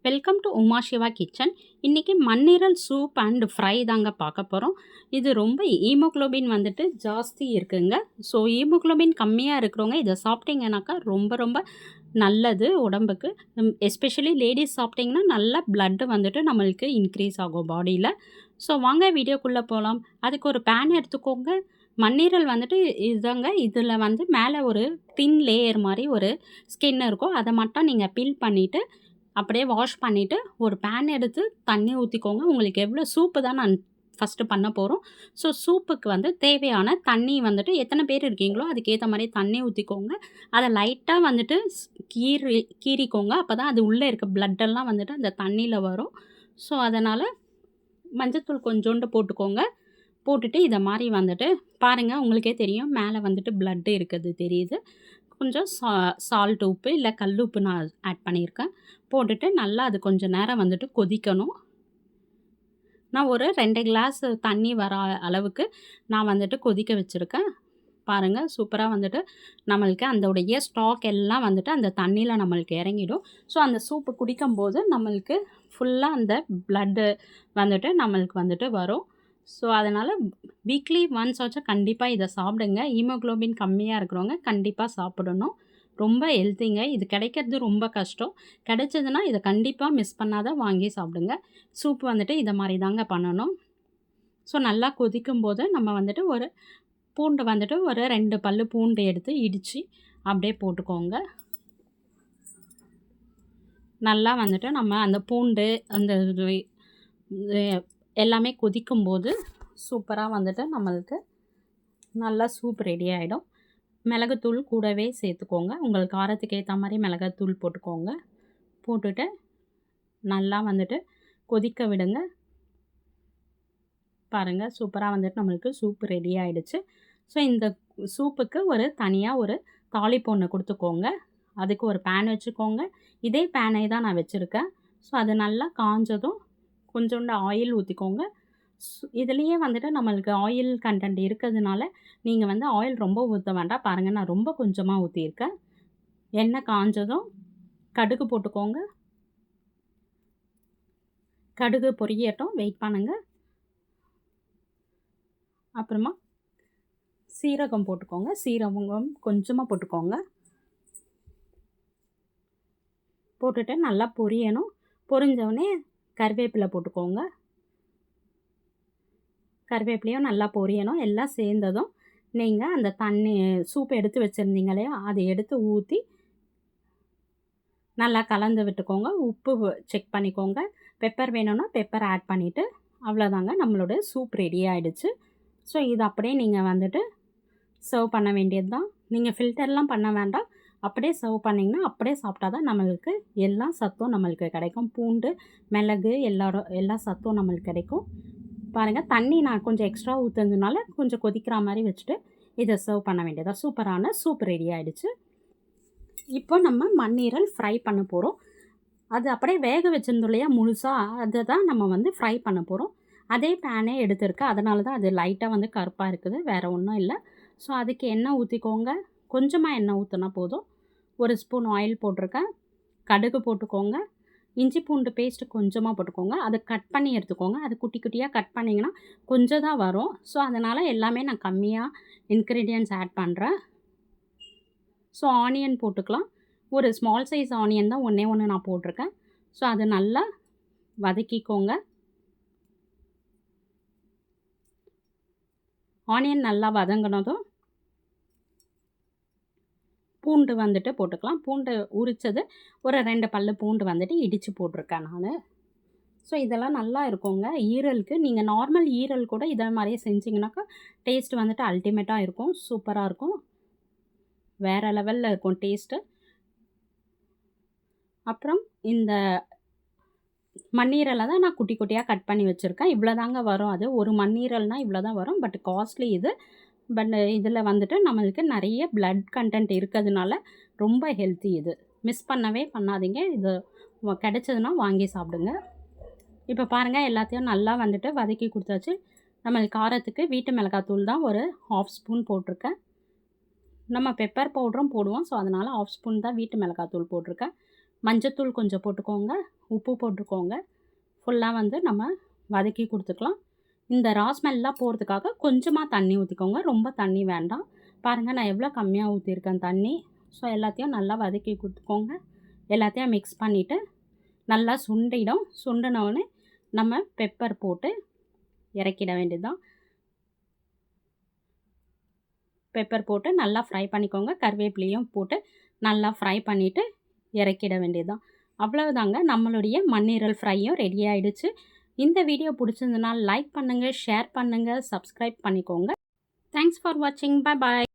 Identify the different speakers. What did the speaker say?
Speaker 1: Welcome to Uma Siva kitchen. இன்றைக்கி மண்ணீரல் soup and fry தாங்க பார்க்க போகிறோம். இது ரொம்ப ஹீமோக்ளோபின் வந்துட்டு ஜாஸ்தி இருக்குங்க. ஸோ ஹீமோக்ளோபின் கம்மியாக இருக்கிறவங்க இதை சாப்பிட்டீங்கன்னாக்கா ரொம்ப ரொம்ப நல்லது உடம்புக்கு. எஸ்பெஷலி லேடிஸ் சாப்பிட்டிங்கன்னா நல்லா பிளட்டு வந்துட்டு நம்மளுக்கு இன்க்ரீஸ் ஆகும் பாடியில். ஸோ வாங்க வீடியோக்குள்ளே போகலாம். அதுக்கு ஒரு பேன் எடுத்துக்கோங்க. மண்ணீரல் வந்துட்டு இதுதாங்க. இதில் வந்து மேலே ஒரு தின் லேயர் மாதிரி ஒரு ஸ்கின் இருக்கும். அதை மட்டும் நீங்கள் பீல் பண்ணிவிட்டு அப்படியே வாஷ் பண்ணிவிட்டு ஒரு பேன் எடுத்து தண்ணி ஊற்றிக்கோங்க. உங்களுக்கு எவ்வளோ சூப்பு தான் நான் ஃபஸ்ட்டு பண்ண போகிறோம். ஸோ சூப்புக்கு வந்து தேவையான தண்ணி வந்துட்டு எத்தனை பேர் இருக்கீங்களோ அதுக்கேற்ற மாதிரி தண்ணி ஊற்றிக்கோங்க. அதை லைட்டாக வந்துட்டு கீறிக்கோங்க. அப்போ தான் அது உள்ளே இருக்க பிளட்டெல்லாம் வந்துட்டு அந்த தண்ணியில் வரும். ஸோ அதனால் மஞ்சத்தூள் கொஞ்சோண்டு போட்டுக்கோங்க. போட்டுட்டு இதை மாதிரி வந்துட்டு பாருங்கள், உங்களுக்கே தெரியும் மேலே வந்துட்டு பிளட்டு இருக்குது தெரியுது. கொஞ்சம் சால்ட் உப்பு இல்லை கல் உப்பு நான் ஆட் பண்ணியிருக்கேன். போட்டுட்டு நல்லா அது கொஞ்சம் நேரம் வந்துட்டு கொதிக்கணும். நான் ஒரு 2 கிளாஸ் தண்ணி வர அளவுக்கு நான் வந்துட்டு கொதிக்க வச்சுருக்கேன். பாருங்கள், சூப்பராக வந்துட்டு நம்மளுக்கு அதோடைய ஸ்டாக் எல்லாம் வந்துட்டு அந்த தண்ணியில் நம்மளுக்கு இறங்கிடும். ஸோ அந்த சூப்பு குடிக்கும்போது நம்மளுக்கு ஃபுல்லாக அந்த பிளட்டு வந்துட்டு நம்மளுக்கு வந்துட்டு வரும். ஸோ அதனால் வீக்லி ஒன்ஸ் ஆச்சும் கண்டிப்பாக இதை சாப்பிடுங்க. ஹீமோக்ளோபின் கம்மியாக இருக்கிறவங்க கண்டிப்பாக சாப்பிடணும். ரொம்ப ஹெல்த்திங்க. இது கிடைக்கிறது ரொம்ப கஷ்டம். கிடைச்சதுன்னா இதை கண்டிப்பாக மிஸ் பண்ணாத வாங்கி சாப்பிடுங்க. சூப் வந்துட்டு இதை மாதிரி தாங்க பண்ணணும். ஸோ நல்லா கொதிக்கும்போது நம்ம வந்துட்டு ஒரு பூண்டு வந்துட்டு ஒரு 2 பல்லு பூண்டு எடுத்து இடித்து அப்படியே போட்டுக்கோங்க. நல்லா வந்துட்டு நம்ம அந்த பூண்டு அந்த எல்லாமே கொதிக்கும்போது சூப்பராக வந்துட்டு நம்மளுக்கு நல்லா சூப் ரெடி ஆகிடும். மிளகுத்தூள் கூடவே சேர்த்துக்கோங்க. உங்களுக்கு காரத்துக்கு ஏற்ற மாதிரி மிளகாத்தூள் போட்டுக்கோங்க. போட்டுட்டு நல்லா வந்துட்டு கொதிக்க விடுங்க. பாருங்கள், சூப்பராக வந்துட்டு நம்மளுக்கு சூப் ரெடி ஆகிடுச்சு. ஸோ இந்த சூப்புக்கு ஒரு தனியாக ஒரு தாளிப்பு ஒன்று கொடுத்துக்கோங்க. அதுக்கு ஒரு பேன் வச்சுக்கோங்க. இதே பேனை தான் நான் வச்சுருக்கேன். ஸோ அது நல்லா காஞ்சதும் கொஞ்சோண்டு ஆயில் ஊற்றிக்கோங்க. இதுலேயே வந்துட்டு நம்மளுக்கு ஆயில் கண்டென்ட் இருக்கிறதுனால நீங்கள் வந்து ஆயில் ரொம்ப ஊற்ற வேண்டாம். பாருங்கள், நான் ரொம்ப கொஞ்சமாக ஊற்றியிருக்கேன். எண்ணெய் காஞ்சதும் கடுகு போட்டுக்கோங்க. கடுகு பொரியட்டும், வெயிட் பண்ணுங்கள். அப்புறமா சீரகம் போட்டுக்கோங்க. சீரகம் கொஞ்சமாக போட்டுக்கோங்க. போட்டுட்டு நல்லா பொரியணும். பொரிஞ்சவுடனே கருவேப்பிலை போட்டுக்கோங்க. கருவேப்பிலையும் நல்லா பொரியணும். எல்லாம் சேர்ந்ததும் நீங்கள் அந்த தண்ணி சூப் எடுத்து வச்சுருந்தீங்க இல்லையா, அதை எடுத்து ஊற்றி நல்லா கலந்து விட்டுக்கோங்க. உப்பு செக் பண்ணிக்கோங்க. பெப்பர் வேணும்னா பெப்பர் ஆட் பண்ணிவிட்டு அவ்வளோதாங்க, நம்மளோட சூப் ரெடி ஆகிடுச்சு. ஸோ இது அப்படியே நீங்கள் வந்துட்டு சர்வ் பண்ண வேண்டியது தான். நீங்கள் ஃபில்டர்லாம் பண்ண வேண்டாம். அப்படியே சர்வ் பண்ணிங்கன்னா அப்படியே சாப்பிட்டா தான் நம்மளுக்கு எல்லா சத்தும் நம்மளுக்கு கிடைக்கும். பூண்டு, மிளகு எல்லா சத்தும் நம்மளுக்கு கிடைக்கும். பாருங்கள், தண்ணி நான் கொஞ்சம் எக்ஸ்ட்ரா ஊற்றுனதுனால கொஞ்சம் கொதிக்கிற மாதிரி வச்சுட்டு இதை சர்வ் பண்ண வேண்டியதாக. சூப்பரான சூப் ரெடி ஆகிடுச்சு. இப்போ நம்ம மண்ணீரல் ஃப்ரை பண்ண போகிறோம். அது அப்படியே வேக வச்சுருந்தோம் இல்லையா முழுசாக, அதை தான் நம்ம வந்து ஃப்ரை பண்ண போகிறோம். அதே பேனே எடுத்துருக்கேன். அதனால தான் அது லைட்டாக வந்து கருப்பாக இருக்குது, வேறு ஒன்றும் இல்லை. ஸோ அதுக்கு எண்ணெய் ஊற்றிக்கோங்க. கொஞ்சமாக எண்ணெய் ஊற்றினா போதும். ஒரு ஸ்பூன் ஆயில் போட்டிருக்கேன். கடுகு போட்டுக்கோங்க. இஞ்சி பூண்டு பேஸ்ட்டு கொஞ்சமாக போட்டுக்கோங்க. அதை கட் பண்ணி எடுத்துக்கோங்க. அது குட்டி குட்டியாக கட் பண்ணிங்கன்னா கொஞ்சம் தான் வரும். ஸோ அதனால் எல்லாமே நான் கம்மியாக இன்க்ரீடியன்ட்ஸ் ஆட் பண்ணுறேன். ஸோ ஆனியன் போட்டுக்கலாம். ஒரு ஸ்மால் சைஸ் ஆனியன் தான் ஒன்றே ஒன்று நான் போட்டிருக்கேன். ஸோ அதை நல்லா வதக்கிக்கோங்க. ஆனியன் நல்லா வதங்கினதும் பூண்டு வந்துட்டு போட்டுக்கலாம். பூண்டு உரித்தது ஒரு 2 பல்லு பூண்டு வந்துட்டு இடித்து போட்டிருக்கேன் நான். ஸோ இதெல்லாம் நல்லா இருக்குங்க ஈரலுக்கு. நீங்கள் நார்மல் ஈரல் கூட இதை மாதிரியே செஞ்சிங்கனாக்கா டேஸ்ட் வந்துட்டு அல்டிமேட்டாக இருக்கும். சூப்பராக இருக்கும், வேறு லெவலில் இருக்கும் டேஸ்ட்டு. அப்புறம் இந்த மண்ணீரலை தான் நான் குட்டி குட்டியாக கட் பண்ணி வச்சுருக்கேன். இவ்வளோ தாங்க வரும். அது ஒரு மண்ணீரல்னால் இவ்வளோ தான் வரும். பட் காஸ்ட்லி இது. பட் இதில் வந்துட்டு நம்மளுக்கு நிறைய பிளட் கண்டென்ட் இருக்கிறதுனால ரொம்ப ஹெல்த்தி. இது மிஸ் பண்ணவே பண்ணாதீங்க. இது கிடைச்சதுன்னா வாங்கி சாப்பிடுங்க. இப்போ பாருங்கள், எல்லாத்தையும் நல்லா வந்துட்டு வதக்கி கொடுத்தாச்சு. நம்மளுக்கு காரத்துக்கு வீட்டு மிளகாத்தூள் தான் ஒரு 1/2 ஸ்பூன் போட்டிருக்கேன். நம்ம பெப்பர் பவுடரும் போடுவோம். ஸோ அதனால் 1/2 ஸ்பூன் தான் வீட்டு மிளகாத்தூள் போட்டிருக்கேன். மஞ்சத்தூள் கொஞ்சம் போட்டுக்கோங்க, உப்பு போட்டுக்கோங்க. ஃபுல்லாக வந்து நம்ம வதக்கி கொடுத்துக்கலாம். இந்த ரா ஸ்மெல்லாம் போகிறதுக்காக கொஞ்சமாக தண்ணி ஊற்றிக்கோங்க, ரொம்ப தண்ணி வேண்டாம். பாருங்கள் நான் எவ்வளோ கம்மியாக ஊற்றிருக்கேன் தண்ணி. ஸோ எல்லாத்தையும் நல்லா வதக்கி கொடுத்துக்கோங்க. எல்லாத்தையும் மிக்ஸ் பண்ணிவிட்டு நல்லா சுண்டிடும். சுண்டினோடனே நம்ம பெப்பர் போட்டு இறக்கிட வேண்டியது தான். பெப்பர் போட்டு நல்லா ஃப்ரை பண்ணிக்கோங்க. கருவேப்பிலையும் போட்டு நல்லா ஃப்ரை பண்ணிவிட்டு இறக்கிட வேண்டியது தான். அவ்வளவுதாங்க, நம்மளுடைய மண்ணீரல் ஃப்ரையும் ரெடி ஆகிடுச்சு. இந்த வீடியோ பிடிச்சிருந்ததுனா லைக் பண்ணுங்கள், ஷேர் பண்ணுங்கள், சப்ஸ்கிரைப் பண்ணிக்கோங்க. தேங்க்ஸ் ஃபார் வாட்சிங். Bye bye.